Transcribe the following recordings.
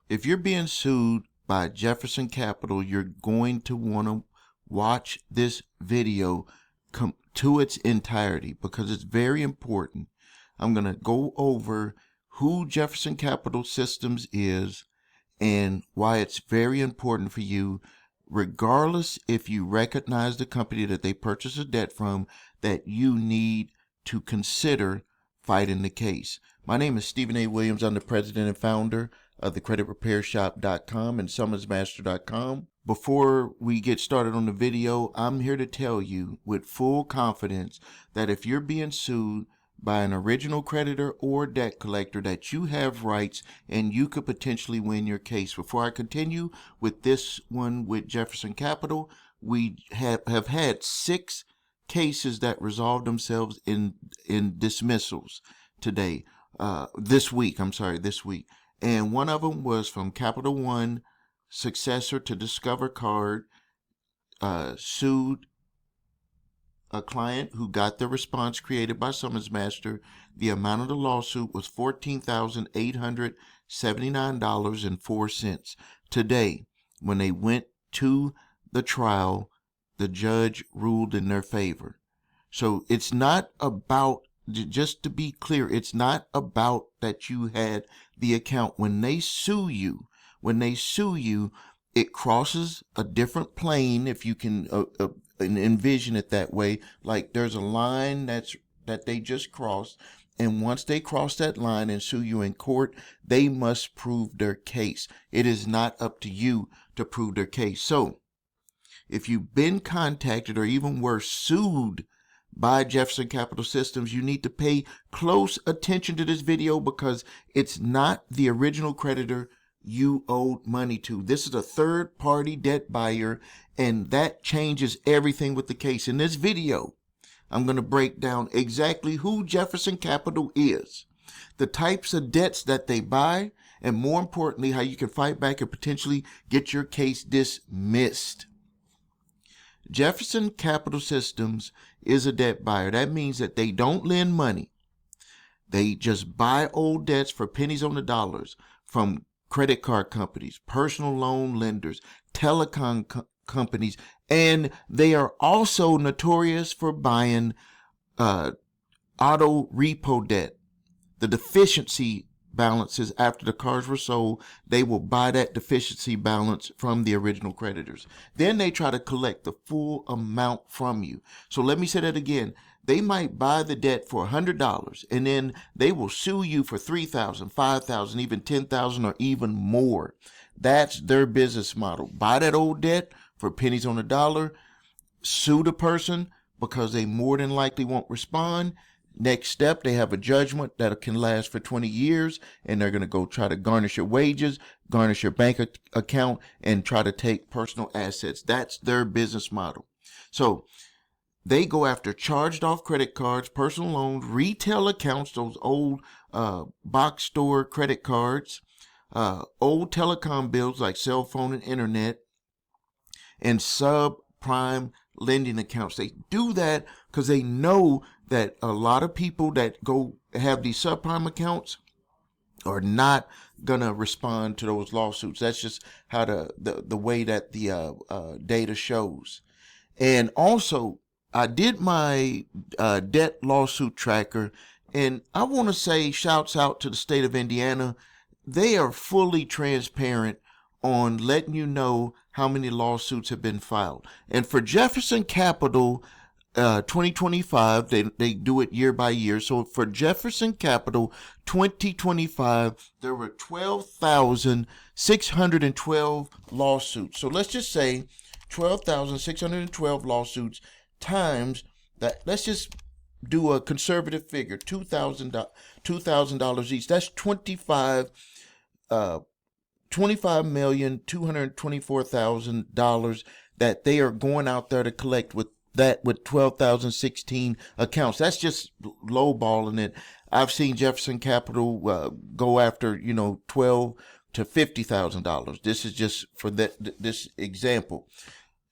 if you're being sued by Jefferson Capital, you're going to want to watch this video to its entirety because it's very important. I'm going to go over who Jefferson Capital Systems is and why it's very important for you, regardless if you recognize the company that they purchased a debt from, that you need to consider fighting the case. My name is Stephen A. Williams. I'm the president and founder of the creditrepairshop.com and summersmaster.com. Before we get started on the video, I'm here to tell you with full confidence that if you're being sued by an original creditor or debt collector, that you have rights and you could potentially win your case. Before I continue with this one with Jefferson Capital, we have had 6 cases that resolved themselves in dismissals today, this week. And one of them was from Capital One, successor to Discover Card, sued a client who got the response created by Summons Master. The amount of the lawsuit was $14,879.04. Today, when they went to the trial, the judge ruled in their favor. So it's not about, just to be clear, it's not about that you had the account. When they sue you, it crosses a different plane, if you can envision it that way. Like there's a line that they just crossed, and once they cross that line and sue you in court, they must prove their case. It is not up to you to prove their case. So if you've been contacted or even worse, sued by Jefferson Capital Systems, you need to pay close attention to this video because it's not the original creditor you owed money to. This is a third-party debt buyer, and that changes everything with the case. In this video, I'm going to break down exactly who Jefferson Capital is, the types of debts that they buy, and more importantly, how you can fight back and potentially get your case dismissed. Jefferson Capital Systems is a debt buyer. That means that they don't lend money. They just buy old debts for pennies on the dollars from credit card companies, personal loan lenders, telecom companies, and they are also notorious for buying auto repo debt. The deficiency balances after the cars were sold, they will buy that deficiency balance from the original creditors. Then they try to collect the full amount from you. So let me say that again. They might buy the debt for $100 and then they will sue you for $3,000, $5,000, even $10,000 or even more. That's their business model. Buy that old debt for pennies on the dollar, sue the person because they more than likely won't respond. Next step, they have a judgment that can last for 20 years, and they're going to go try to garnish your wages, garnish your bank account, and try to take personal assets. That's their business model. So they go after charged off credit cards, personal loans, retail accounts, those old box store credit cards, old telecom bills like cell phone and internet, and subprime lending accounts. They do that because they know that a lot of people that go have these subprime accounts are not gonna respond to those lawsuits. That's just how the way that the data shows. And also, I did my debt lawsuit tracker, and I want to say shouts out to the state of Indiana. They are fully transparent on letting you know how many lawsuits have been filed. And for Jefferson Capital 2025, they do it year by year. So for Jefferson Capital 2025, there were 12,612 lawsuits. So let's just say 12,612 lawsuits times that. Let's just do a conservative figure, $2,000 each. That's $25,224,000 that they are going out there to collect with 12,016 accounts. That's just lowballing it. I've seen Jefferson Capital go after, $12,000 to $50,000. This is just for this example.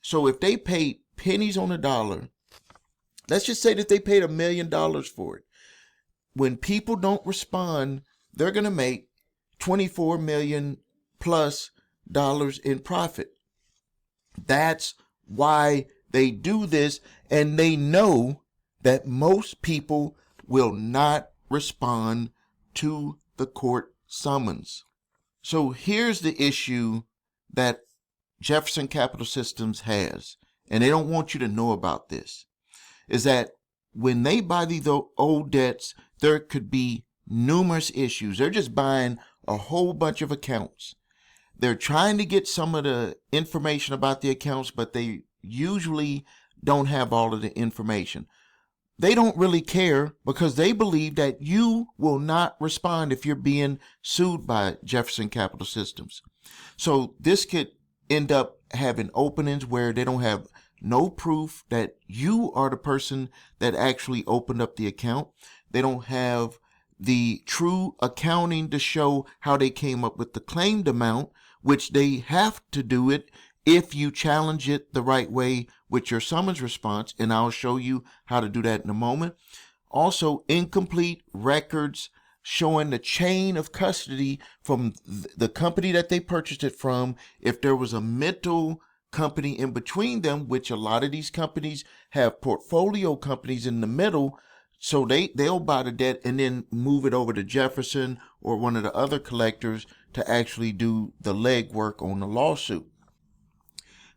So if they paid pennies on the dollar, let's just say that they paid $1 million for it. When people don't respond, they're going to make $24 million plus dollars in profit. That's why they do this, and they know that most people will not respond to the court summons. So here's the issue that Jefferson Capital Systems has, and they don't want you to know about this, is that when they buy these old debts, there could be numerous issues. They're just buying a whole bunch of accounts. They're trying to get some of the information about the accounts, but they usually don't have all of the information. They don't really care because they believe that you will not respond if you're being sued by Jefferson Capital Systems. So this could end up having openings where they don't have no proof that you are the person that actually opened up the account. They don't have the true accounting to show how they came up with the claimed amount, which they have to do it if you challenge it the right way with your summons response, and I'll show you how to do that in a moment. Also, incomplete records showing the chain of custody from the company that they purchased it from. If there was a middle company in between them, which a lot of these companies have portfolio companies in the middle, so they'll buy the debt and then move it over to Jefferson or one of the other collectors to actually do the legwork on the lawsuit.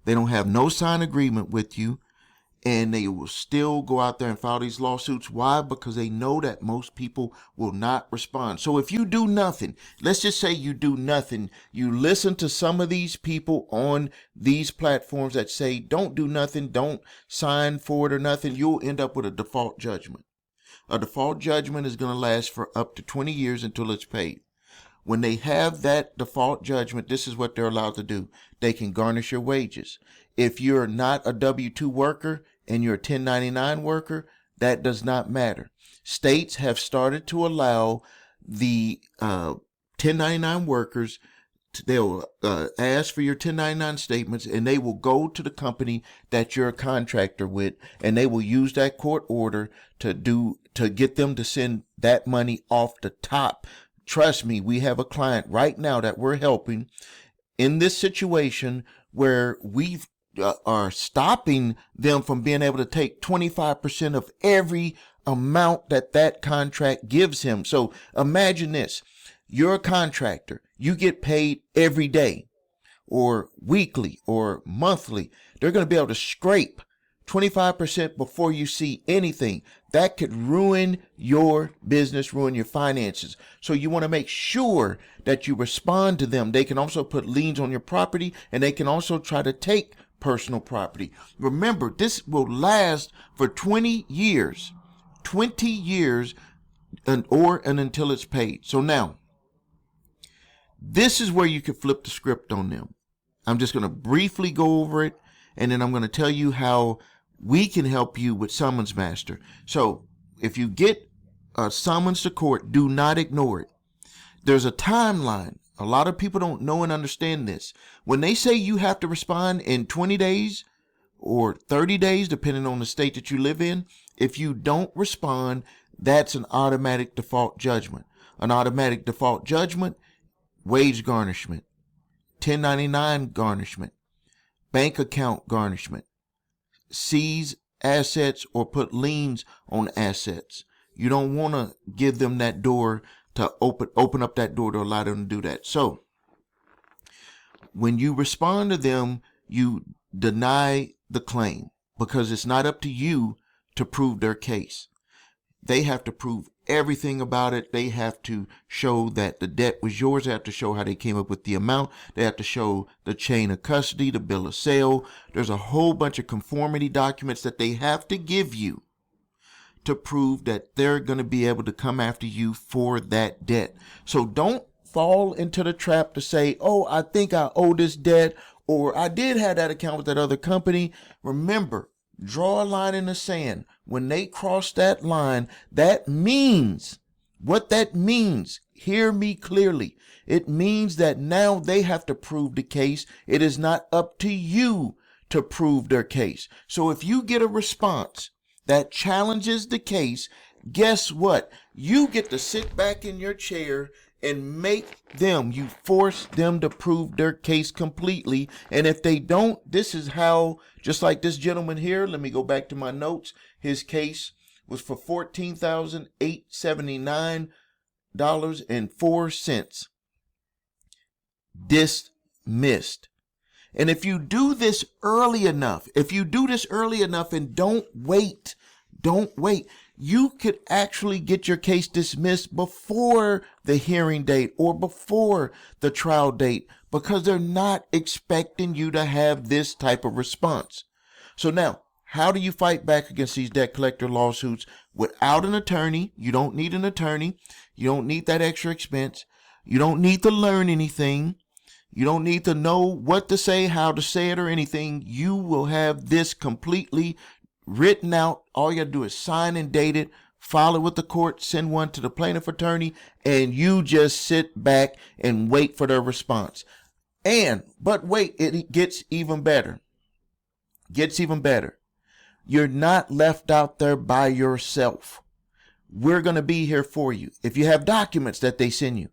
They don't have no signed agreement with you, and they will still go out there and file these lawsuits. Why? Because they know that most people will not respond. So if you do nothing, let's just say you do nothing, you listen to some of these people on these platforms that say don't do nothing, don't sign for it or nothing, you'll end up with a default judgment. A default judgment is going to last for up to 20 years until it's paid. When they have that default judgment, this is what they're allowed to do. They can garnish your wages. If you're not a W-2 worker and you're a 1099 worker, that does not matter. States have started to allow the 1099 workers, they'll ask for your 1099 statements, and they will go to the company that you're a contractor with, and they will use that court order to get them to send that money off the top. Trust me, we have a client right now that we're helping in this situation where we are stopping them from being able to take 25% of every amount that contract gives him. So imagine this. You're a contractor. You get paid every day or weekly or monthly. They're going to be able to scrape 25% before you see anything. That could ruin your business, ruin your finances. So you want to make sure that you respond to them. They can also put liens on your property, and they can also try to take personal property. Remember, this will last for 20 years. 20 years and until it's paid. So now, this is where you can flip the script on them. I'm just going to briefly go over it, and then I'm going to tell you how we can help you with Summons Master. So if you get a summons to court, do not ignore it. There's a timeline. A lot of people don't know and understand this. When they say you have to respond in 20 days or 30 days, depending on the state that you live in, if you don't respond, that's an automatic default judgment. An automatic default judgment, wage garnishment, 1099 garnishment, bank account garnishment, seize assets or put liens on assets. You don't want to give them that door to open up that door to allow them to do that. So when you respond to them, you deny the claim because it's not up to you to prove their case. They have to prove everything about it. They have to show that the debt was yours. They have to show how they came up with the amount. They have to show the chain of custody, the bill of sale. There's a whole bunch of conformity documents that they have to give you to prove that they're going to be able to come after you for that debt. So don't fall into the trap to say, oh, I think I owe this debt, or I did have that account with that other company. Remember, draw a line in the sand. When they cross that line, that means, what that means, hear me clearly. It means that now they have to prove the case. It is not up to you to prove their case. So if you get a response that challenges the case, guess what? You get to sit back in your chair and you force them to prove their case completely. And if they don't, this is how, just like this gentleman here, let me go back to my notes. His case was for $14,879.04. Dismissed. And if you do this early enough, and don't wait, you could actually get your case dismissed before the hearing date or before the trial date, because they're not expecting you to have this type of response. So now, how do you fight back against these debt collector lawsuits without an attorney? You don't need an attorney. You don't need that extra expense. You don't need to learn anything. You don't need to know what to say, how to say it, or anything. You will have this completely written out. All you got to do is sign and date it, file it with the court, send one to the plaintiff attorney, and you just sit back and wait for their response. But wait, it gets even better. You're not left out there by yourself. We're going to be here for you. If you have documents that they send you,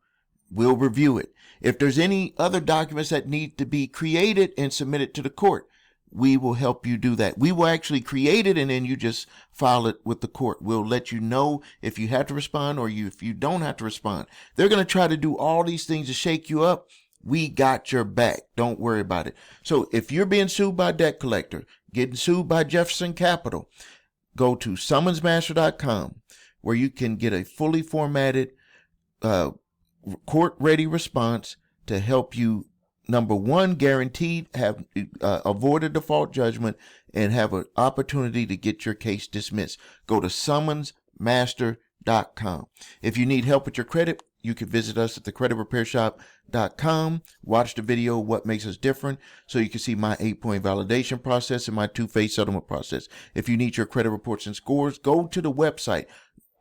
we'll review it. If there's any other documents that need to be created and submitted to the court, we will help you do that. We will actually create it, and then you just file it with the court. We'll let you know if you have to respond or if you don't have to respond. They're going to try to do all these things to shake you up. We got your back. Don't worry about it. So if you're being sued by a debt collector, getting sued by Jefferson Capital, go to summonsmaster.com, where you can get a fully formatted court-ready response to help you, number one, guaranteed have avoid a default judgment and have an opportunity to get your case dismissed. Go to summonsmaster.com. If you need help with your credit, you can visit us at thecreditrepairshop.com. Watch the video, What Makes Us Different, so you can see my 8-point validation process and my 2-phase settlement process. If you need your credit reports and scores, go to the website,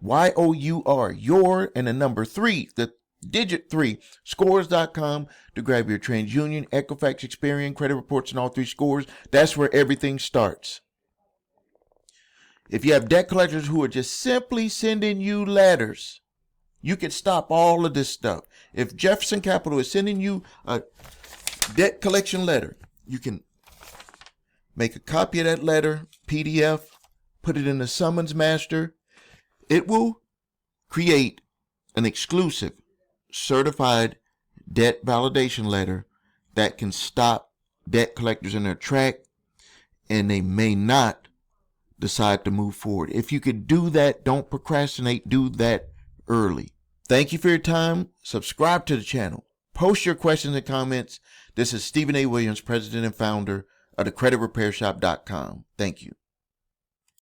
your and the number 3, the digit 3, scores.com, to grab your TransUnion, Equifax, Experian credit reports and all 3 scores. That's where everything starts. If you have debt collectors who are just simply sending you letters, you can stop all of this stuff. If Jefferson Capital is sending you a debt collection letter, you can make a copy of that letter, PDF, put it in the Summons Master. It will create an exclusive certified debt validation letter that can stop debt collectors in their track, and they may not decide to move forward. If you could do that, don't procrastinate, do that early. Thank you for your time. Subscribe to the channel. Post your questions and comments. This is Stephen A. Williams, president and founder of thecreditrepairshop.com. Thank you.